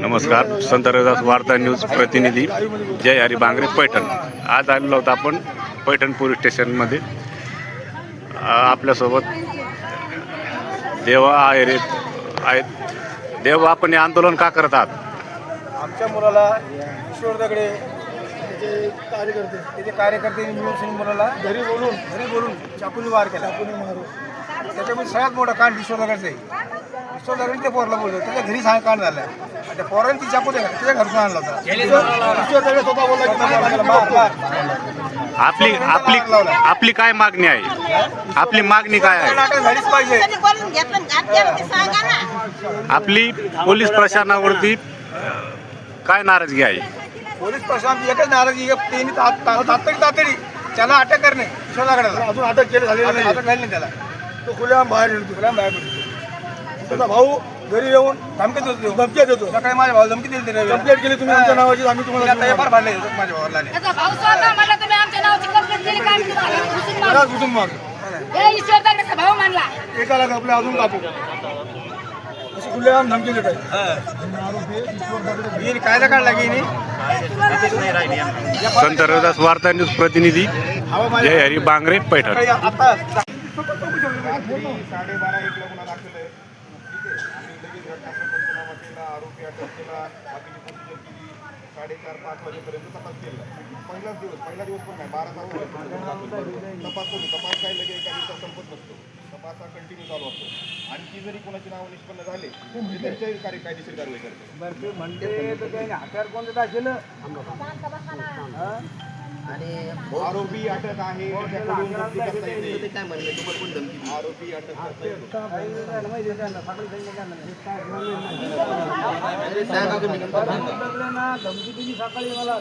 नमस्कार. संत रविदास वार्ता न्यूज प्रतिनिधी जय हरी बांगरे पैठण. आज आलेलो होतो आपण पैठण पोलीस स्टेशनमध्ये. आपल्यासोबत देवा आहेत. देवा, आपण हे आंदोलन का करत आहात? आमच्या मुलाला ईश्वर दगडे त्याचे कार्यकर्ते मिळून मुलाला घरी बोलून चाकूने वार केला. त्याच्यामध्ये सगळ्यात मोठा कांड ईश्वर दगडचं आहे. ईश्वर दगडे ते पोरला बोलतो, त्याच्या घरी कांड झाला. त्या पोरांनी ती चाकू त्याच्या घरसून आणला होता. ईश्वर दगडे स्वतः बोलला आपली काय मागणी आहे? आपली मागणी काय आहे? झालीच पाहिजे. आपली पोलीस प्रशासनावरती काय नाराजगी आहे? पोलीस प्रशासनाची एकच नाराजी आहे, त्यांनी तातडी त्याला अटक करणे. ईश्वर दगडाला अजून अटक झाली नाही त्याला. तो खुल्याम बाहेर पडतो. त्याचा भाऊ घरी येऊन धमक्या देतो. सकाळी माझ्या भाऊ धमकी दिली. कंप्लेंट केली तुम्ही आमच्या नावाची, आम्ही तुम्हाला फार भांडले माझ्या भावाला. एकाला आपल्या अजून कापू अशी खुल्याम धमकी देत आहे. कायदा काढला की संत रविदास वार्ता न्यूज प्रतिनिधी जय हरी बांगरे पैठण. आता 4:30 वाजेपर्यंत तपास केला. पहिला दिवस पण नाही, 12 तास तपास काय लगे एका दिवसात संपत नसतो. तपास हा कंटिन्यू चालू असतो. आणखी जरी कोणाची नावं निष्पन्न झाले तरी त्यांच्याही कायदेशीर कारवाई करते. म्हणते हत्यार कोण देत असेल आणि आरोपी अटक आहे. आरोपी अटक धमकी दिली सकाळी मला.